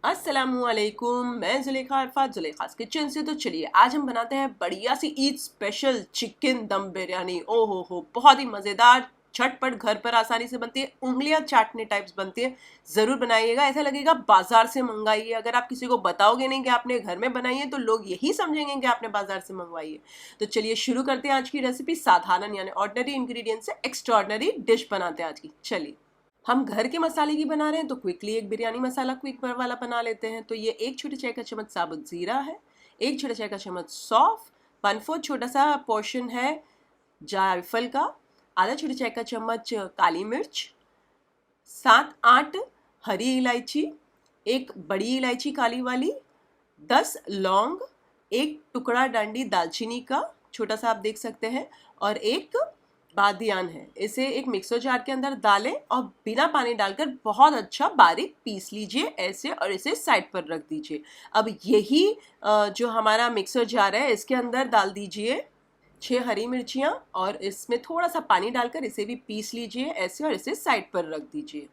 अस्सलामुअलैकुम, मैं जुलेखा अरफात जुलेखास किचन से। तो चलिए आज हम बनाते हैं बढ़िया सी ईद स्पेशल चिकन दम बिरयानी। ओ हो, बहुत ही मज़ेदार, झटपट, घर पर आसानी से बनती है, उंगलियां चाटने टाइप्स बनती है। ज़रूर बनाइएगा, ऐसा लगेगा बाजार से मंगाइए। अगर आप किसी को बताओगे नहीं कि आपने घर में बनाई है तो लोग यही समझेंगे कि आपने बाजार से मंगवाई है। तो चलिए शुरू करते हैं आज की रेसिपी। साधारण यानी ऑर्डिनरी इंग्रेडिएंट से एक्स्ट्राऑर्डिनरी डिश बनाते हैं आज की। चलिए, हम घर के मसाले की बना रहे हैं तो क्विकली एक बिरयानी मसाला क्विक वाला बना लेते हैं। तो ये 1 छोटी चाय का चम्मच साबुत ज़ीरा है, 1 छोटा चाय का चम्मच सौंफ, 1/4 छोटा सा पोर्शन है जायफल का, आधा छोटी चाय का चम्मच काली मिर्च, 7-8 हरी इलायची, एक बड़ी इलायची काली वाली, 10 लौंग, एक टुकड़ा डंडी दालचीनी का छोटा सा आप देख सकते हैं, और एक बादियान है। इसे एक मिक्सर जार के अंदर डालें और बिना पानी डालकर बहुत अच्छा बारीक पीस लीजिए ऐसे, और इसे साइड पर रख दीजिए। अब यही जो हमारा मिक्सर जार है इसके अंदर डाल दीजिए 6 हरी मिर्चियाँ, और इसमें थोड़ा सा पानी डालकर इसे भी पीस लीजिए ऐसे, और इसे साइड पर रख दीजिए।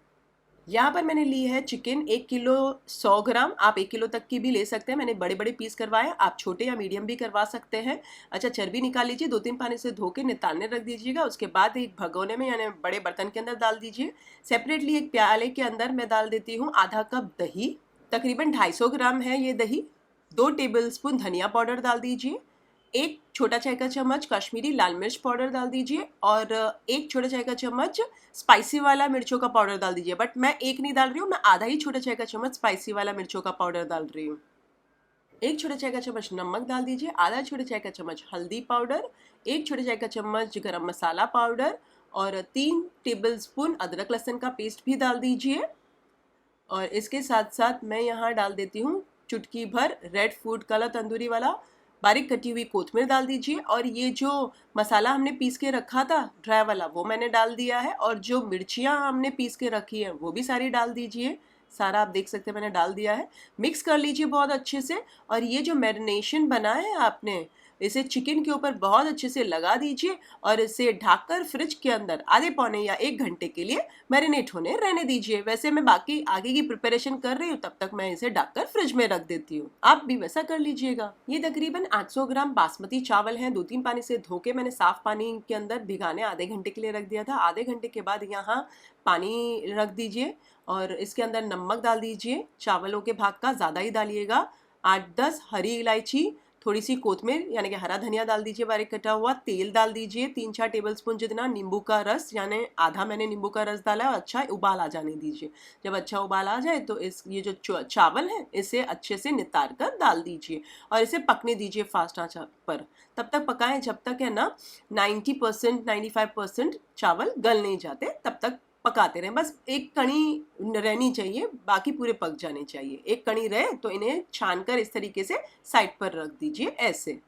यहाँ पर मैंने ली है चिकन 1 किलो 100 ग्राम। आप 1 किलो तक की भी ले सकते हैं। मैंने बड़े बड़े पीस करवाए, आप छोटे या मीडियम भी करवा सकते हैं। अच्छा, चर्बी निकाल लीजिए, 2-3 पानी से धो के नितारने रख दीजिएगा। उसके बाद एक भगोने में यानी बड़े बर्तन के अंदर डाल दीजिए। सेपरेटली एक प्याले के अंदर मैं डाल देती हूँ आधा कप दही, तकरीबन 250 ग्राम है ये दही। 2 टेबल स्पून धनिया पाउडर डाल दीजिए, 1 छोटा चाय का चम्मच कश्मीरी लाल मिर्च पाउडर डाल दीजिए, और 1 छोटा चाय का चम्मच स्पाइसी वाला मिर्चों का पाउडर डाल दीजिए। बट मैं एक नहीं डाल रही हूँ, मैं आधा ही छोटा चाय का चम्मच स्पाइसी वाला मिर्चों का पाउडर डाल रही हूँ। 1 छोटा चाय का चम्मच नमक डाल दीजिए, आधा छोटा चाय का चम्मच हल्दी पाउडर, 1 छोटा चाय का चम्मच गरम मसाला पाउडर, और 3 टेबल स्पून अदरक लहसुन का पेस्ट भी डाल दीजिए। और इसके साथ साथ मैं यहाँ डाल देती हूँ चुटकी भर रेड फूड कलर तंदूरी वाला बारीक कटी हुई कोथमीर डाल दीजिए। और ये जो मसाला हमने पीस के रखा था ड्राई वाला वो मैंने डाल दिया है, और जो मिर्चियाँ हमने पीस के रखी हैं वो भी सारी डाल दीजिए। सारा आप देख सकते हैं मैंने डाल दिया है। मिक्स कर लीजिए बहुत अच्छे से, और ये जो मैरिनेशन बना है आपने इसे चिकन के ऊपर बहुत अच्छे से लगा दीजिए, और इसे ढककर फ्रिज के अंदर आधे पौने या 1 घंटे के लिए मैरिनेट होने रहने दीजिए। वैसे मैं बाकी आगे की प्रिपरेशन कर रही हूँ, तब तक मैं इसे ढककर फ्रिज में रख देती हूँ। आप भी वैसा कर लीजिएगा। ये तकरीबन 800 ग्राम बासमती चावल हैं। 2-3 पानी से धो के मैंने साफ पानी के अंदर भिगाने आधे घंटे के लिए रख दिया था। आधे घंटे के बाद यहाँ पानी रख दीजिए, और इसके अंदर नमक डाल दीजिए, चावलों के भाग का ज़्यादा ही डालिएगा। 8-10 हरी इलायची, थोड़ी सी कोथमीर यानी कि हरा धनिया डाल दीजिए बारीक कटा हुआ, तेल डाल दीजिए 3-4 टेबल स्पून जितना, नींबू का रस यानी आधा मैंने नींबू का रस डाला है, और अच्छा उबाल आ जाने दीजिए। जब अच्छा उबाल आ जाए तो इस ये जो चावल है इसे अच्छे से नितार कर डाल दीजिए, और इसे पकने दीजिए फास्ट आंच पर। तब तक पकाएं जब तक है ना 90% 95% चावल गल नहीं जाते, तब तक पकाते रहें। बस एक कणी रहनी चाहिए, बाकी पूरे पक जाने चाहिए। एक कणी रहे तो इन्हें छानकर इस तरीके से साइड पर रख दीजिए ऐसे।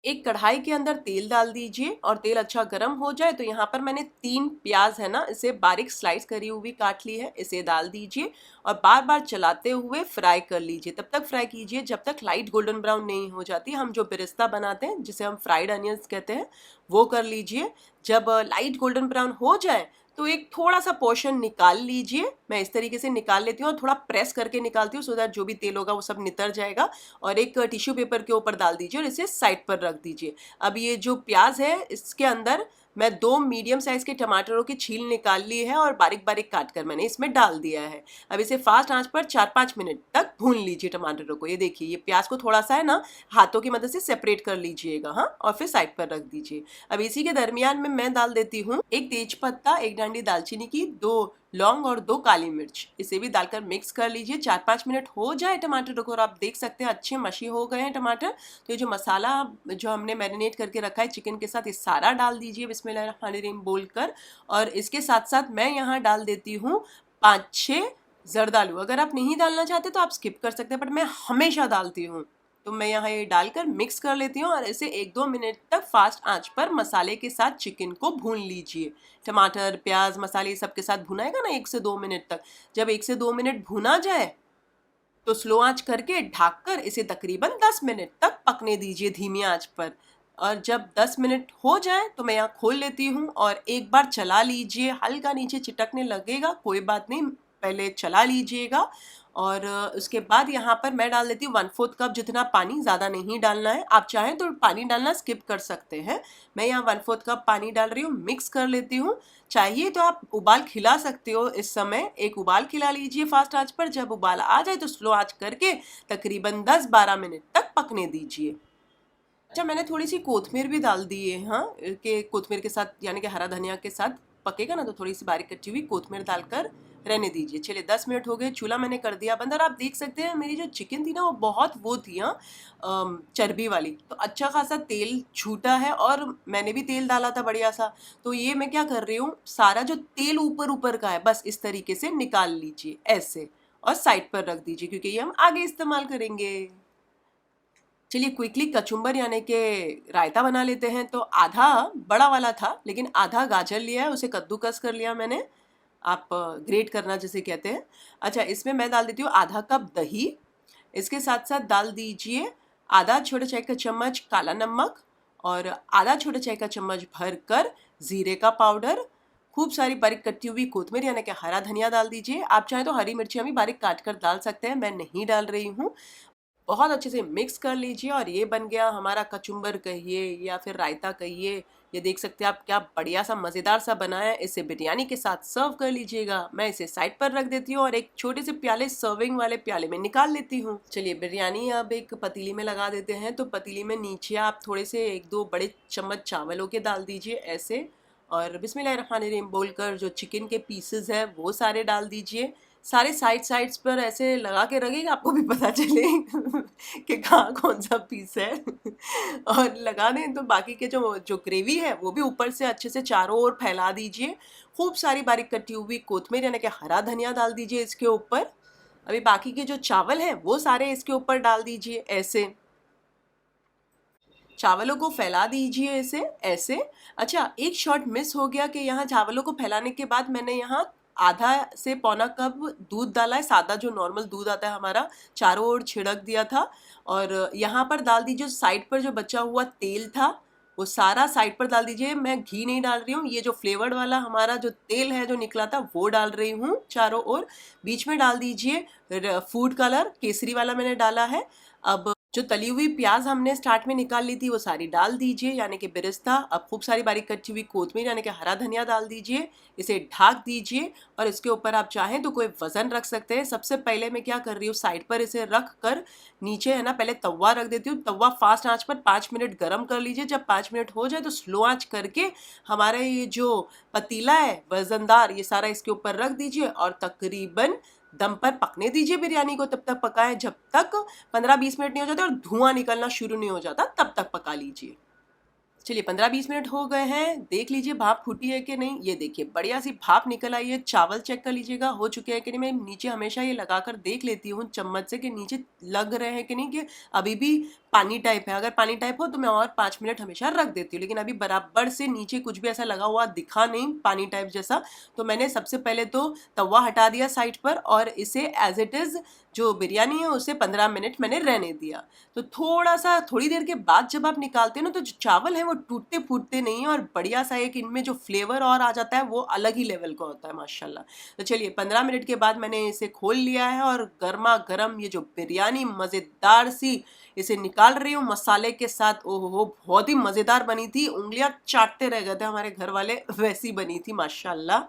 एक कढ़ाई के अंदर तेल डाल दीजिए, और तेल अच्छा गर्म हो जाए तो यहाँ पर मैंने 3 प्याज है ना इसे बारीक स्लाइस करी हुई काट ली है, इसे डाल दीजिए और बार बार चलाते हुए फ्राई कर लीजिए। तब तक फ्राई कीजिए जब तक लाइट गोल्डन ब्राउन नहीं हो जाती। हम जो बेरेस्ता बनाते हैं जिसे हम फ्राइड अनियंस कहते हैं वो कर लीजिए। जब लाइट गोल्डन ब्राउन हो जाए तो एक थोड़ा सा पोर्शन निकाल लीजिए। मैं इस तरीके से निकाल लेती हूँ और थोड़ा प्रेस करके निकालती हूँ, सो दैट जो भी तेल होगा वो सब नितर जाएगा। और एक टिश्यू पेपर के ऊपर डाल दीजिए और इसे साइड पर रख दीजिए। अब ये जो प्याज है इसके अंदर मैं 2 मीडियम साइज के टमाटरों की छील निकाल ली है और बारीक बारीक काट कर मैंने इसमें डाल दिया है। अब इसे फास्ट आंच पर 4-5 मिनट तक भून लीजिए टमाटरों को। ये देखिए, ये प्याज को थोड़ा सा है ना हाथों की मदद से सेपरेट कर लीजिएगा, हाँ, और फिर साइड पर रख दीजिए। अब इसी के दरमियान में मैं डाल देती हूँ 1 तेज पत्ता, 1 डांडी दालचीनी की, 2 लौंग और 2 काली मिर्च। इसे भी डालकर मिक्स कर लीजिए। 4-5 मिनट हो जाए टमाटर को, और आप देख सकते हैं अच्छे मशी हो गए हैं टमाटर। तो ये जो मसाला जो हमने मैरिनेट करके रखा है चिकन के साथ, ये सारा डाल दीजिए बिस्मिल्लाहिर्रहमानिर्रहीम बोलकर। और इसके साथ साथ मैं यहाँ डाल देती हूँ 5-6 जर्दालू। अगर आप नहीं डालना चाहते तो आप स्किप कर सकते हैं, बट मैं हमेशा डालती हूँ। तो मैं यहाँ ये डालकर मिक्स कर लेती हूँ, और इसे 1-2 मिनट तक फास्ट आंच पर मसाले के साथ चिकन को भून लीजिए। टमाटर, प्याज, मसाले सबके साथ भुनाएगा ना 1 से 2 मिनट तक। जब 1 से 2 मिनट भुना जाए तो स्लो आंच करके ढककर इसे तकरीबन 10 मिनट तक पकने दीजिए धीमी आंच पर। और जब 10 मिनट हो जाए तो मैं यहाँ खोल लेती हूँ और एक बार चला लीजिए। हल्का नीचे चिटकने लगेगा, कोई बात नहीं, पहले चला लीजिएगा। और उसके बाद यहाँ पर मैं डाल देती हूँ 1/4 कप जितना पानी, ज़्यादा नहीं डालना है। आप चाहें तो पानी डालना स्किप कर सकते हैं। मैं यहाँ 1/4 कप पानी डाल रही हूँ, मिक्स कर लेती हूँ। चाहिए तो आप उबाल खिला सकते हो। इस समय एक उबाल खिला लीजिए फास्ट आंच पर। जब उबाल आ जाए तो स्लो आंच करके तकरीबन 10-12 मिनट तक पकने दीजिए। अच्छा, मैंने थोड़ी सी कोथमीर भी डाल दी है, हाँ, कि कोथमीर के साथ यानी कि हरा धनिया के साथ पकेगा ना, तो थोड़ी सी बारीक कटी हुई कोथमीर डालकर रहने दीजिए। चलिए 10 मिनट हो गए, चूल्हा मैंने कर दिया बंद। और आप देख सकते हैं मेरी जो चिकन थी ना वो बहुत वो थी, हाँ, चर्बी वाली, तो अच्छा खासा तेल छूटा है और मैंने भी तेल डाला था बढ़िया सा। तो ये मैं क्या कर रही हूँ, सारा जो तेल ऊपर ऊपर का है बस इस तरीके से निकाल लीजिए ऐसे, और साइड पर रख दीजिए क्योंकि ये हम आगे इस्तेमाल करेंगे। चलिए क्विकली कचुम्बर यानी कि रायता बना लेते हैं। तो आधा बड़ा वाला था लेकिन आधा गाजर लिया है, उसे कद्दूकस कर लिया मैंने, आप ग्रेट करना जिसे कहते हैं। अच्छा, इसमें मैं डाल देती हूँ आधा कप दही। इसके साथ साथ डाल दीजिए आधा छोटा चाय का चम्मच काला नमक और आधा छोटा चाय का चम्मच भर कर ज़ीरे का पाउडर। खूब सारी बारीक कटी हुई कोथमीर यानी कि हरा धनिया डाल दीजिए। आप चाहें तो हरी मिर्चियाँ भी बारीक काट कर डाल सकते हैं, मैं नहीं डाल रही हूँ। बहुत अच्छे से मिक्स कर लीजिए और ये बन गया हमारा कचुम्बर कहिए या फिर रायता कहिए। ये देख सकते हैं आप, क्या बढ़िया सा मज़ेदार सा बना है। इसे बिरयानी के साथ सर्व कर लीजिएगा। मैं इसे साइड पर रख देती हूँ और एक छोटे से प्याले, सर्विंग वाले प्याले में निकाल लेती हूँ। चलिए बिरयानी अब एक पतीली में लगा देते हैं। तो पतीली में नीचे आप थोड़े से 1-2 बड़े चम्मच चावलों के डाल दीजिए ऐसे, और बिस्मिल्लाहिर्रहमानिर्रहीम बोलकर जो चिकन के पीसेस हैं वो सारे डाल दीजिए। सारे साइड्स पर ऐसे लगा के रखिएगा, आपको भी पता चले कि कहाँ कौन सा पीस है और लगा दें तो बाकी के जो जो ग्रेवी है वो भी ऊपर से अच्छे से चारों ओर फैला दीजिए। खूब सारी बारीक कटी हुई कोथमीर यानी कि हरा धनिया डाल दीजिए इसके ऊपर। अभी बाकी के जो चावल हैं वो सारे इसके ऊपर डाल दीजिए ऐसे, चावलों को फैला दीजिए इसे ऐसे। अच्छा, एक शॉट मिस हो गया कि यहाँ चावलों को फैलाने के बाद मैंने यहाँ आधा से पौना कप दूध डाला है, सादा जो नॉर्मल दूध आता है हमारा, चारों ओर छिड़क दिया था। और यहाँ पर डाल दीजिए साइड पर जो बचा हुआ तेल था वो सारा साइड पर डाल दीजिए। मैं घी नहीं डाल रही हूँ, ये जो फ्लेवर्ड वाला हमारा जो तेल है जो निकला था वो डाल रही हूँ चारों ओर। बीच में डाल दीजिए फूड कलर, केसरी वाला मैंने डाला है। अब जो तली हुई प्याज हमने स्टार्ट में निकाल ली थी वो सारी डाल दीजिए यानी कि बिरिस्ता। अब खूब सारी बारीक कटी हुई कोथमीर यानी कि हरा धनिया डाल दीजिए, इसे ढक दीजिए और इसके ऊपर आप चाहें तो कोई वजन रख सकते हैं। सबसे पहले मैं क्या कर रही हूँ, साइड पर इसे रख कर नीचे है ना पहले तवा रख देती हूँ। तवा फास्ट आंच पर 5 मिनट गर्म कर लीजिए। जब 5 मिनट हो जाए तो स्लो आंच करके हमारा ये जो पतीला है वजनदार, ये सारा इसके ऊपर रख दीजिए और तकरीबन दम पर पकने दीजिए बिरयानी को। तब तक पकाएं जब तक 15-20 मिनट नहीं हो जाते और धुआं निकलना शुरू नहीं हो जाता, तब तक पका लीजिए। चलिए 15-20 मिनट हो गए हैं, देख लीजिए भाप फूटी है कि नहीं। ये देखिए बढ़िया सी भाप निकल आई है। चावल चेक कर लीजिएगा हो चुके हैं कि नहीं। मैं नीचे हमेशा ये लगाकर देख लेती हूँ चम्मच से कि नीचे लग रहे हैं कि नहीं, कि अभी भी पानी टाइप है। अगर पानी टाइप हो तो मैं और 5 मिनट हमेशा रख देती हूँ, लेकिन अभी बराबर से नीचे कुछ भी ऐसा लगा हुआ दिखा नहीं पानी टाइप जैसा। तो मैंने सबसे पहले तो तवा हटा दिया साइड पर और इसे एज इट इज़ जो बिरयानी है उसे 15 मिनट मैंने रहने दिया। तो थोड़ी देर के बाद जब आप निकालते हैं ना तो जो चावल है वो टूटते फूटते नहीं है और बढ़िया सा एक इनमें जो फ्लेवर और आ जाता है वो अलग ही लेवल का होता है माशाल्लाह। तो चलिए 15 मिनट के बाद मैंने इसे खोल लिया है और गर्मा गर्म ये जो बिरयानी मज़ेदार सी इसे निकाल रही हूँ मसाले के साथ। ओहो हो, बहुत ही मज़ेदार बनी थी, उंगलियां चाटते रह गए थे हमारे घर वाले, वैसी बनी थी माशाल्लाह।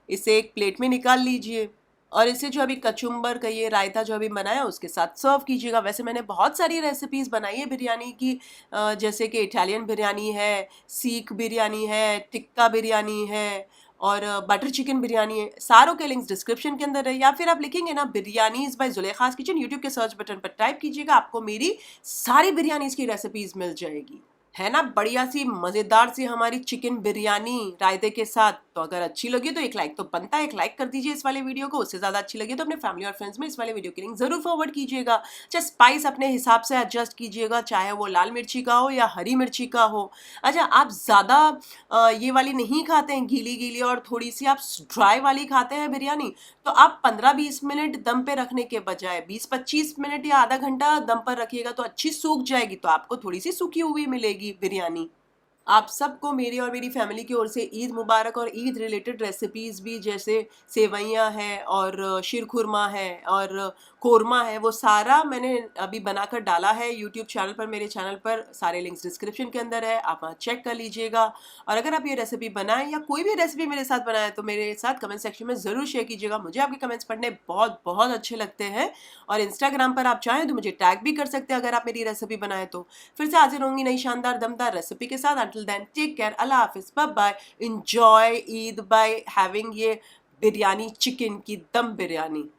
इसे एक प्लेट में निकाल लीजिए और इसे जो अभी कचुम्बर का ये रायता जो अभी बनाया उसके साथ सर्व कीजिएगा। वैसे मैंने बहुत सारी रेसिपीज़ बनाई है बिरयानी की, जैसे कि इटालियन बिरयानी है, सीख बिरयानी है, टिक्का बिरयानी है और बटर चिकन बिरयानी है। सारों के लिंक्स डिस्क्रिप्शन के अंदर है, या फिर आप लिखेंगे ना बिरयानीज़ बाय जुलेखास किचन, यूट्यूब के सर्च बटन पर टाइप कीजिएगा, आपको मेरी सारी बिरयानीज़ की रेसिपीज़ मिल जाएगी। है ना बढ़िया सी मज़ेदार सी हमारी चिकन बिरयानी रायते के साथ। तो अगर अच्छी लगी तो एक लाइक तो बनता है, एक लाइक कर दीजिए इस वाले वीडियो को। उससे ज़्यादा अच्छी लगी तो अपने फैमिली और फ्रेंड्स में इस वाले वीडियो की लिंक ज़रूर फॉरवर्ड कीजिएगा। अच्छा, स्पाइस अपने हिसाब से एडजस्ट कीजिएगा, चाहे वो लाल मिर्ची का हो या हरी मिर्ची का हो। अच्छा, आप ज़्यादा ये वाली नहीं खाते हैं गीली गीली और थोड़ी सी आप ड्राई वाली खाते हैं बिरयानी, तो आप 15-20 मिनट दम पे रखने के बजाय 20-25 मिनट या आधा घंटा दम पर रखिएगा तो अच्छी सूख जाएगी, तो आपको थोड़ी सी सूखी हुई मिलेगी बिरयानी। आप सबको मेरी और मेरी फैमिली की ओर से ईद मुबारक। और ईद रिलेटेड रेसिपीज़ भी जैसे सेवइयाँ हैं और शीर खुरमा है और कोरमा है, वो सारा मैंने अभी बनाकर डाला है यूट्यूब चैनल पर। मेरे चैनल पर सारे लिंक्स डिस्क्रिप्शन के अंदर है, आप वहाँ चेक कर लीजिएगा। और अगर आप ये रेसिपी बनाएं या कोई भी रेसिपी मेरे साथ बनाएं तो मेरे साथ कमेंट सेक्शन में ज़रूर शेयर कीजिएगा। मुझे आपके कमेंट्स पढ़ने बहुत बहुत अच्छे लगते हैं। और इंस्टाग्राम पर आप चाहें तो मुझे टैग भी कर सकते हैं अगर आप मेरी रेसिपी बनाएं तो। फिर से हाजिर होंगी नई शानदार दमदार रेसिपी के साथ। अंटिल देन टेक केयर, अल्लाह हाफिज, bye bye. Enjoy Eid by having ये बिरयानी, चिकन की दम बिरयानी।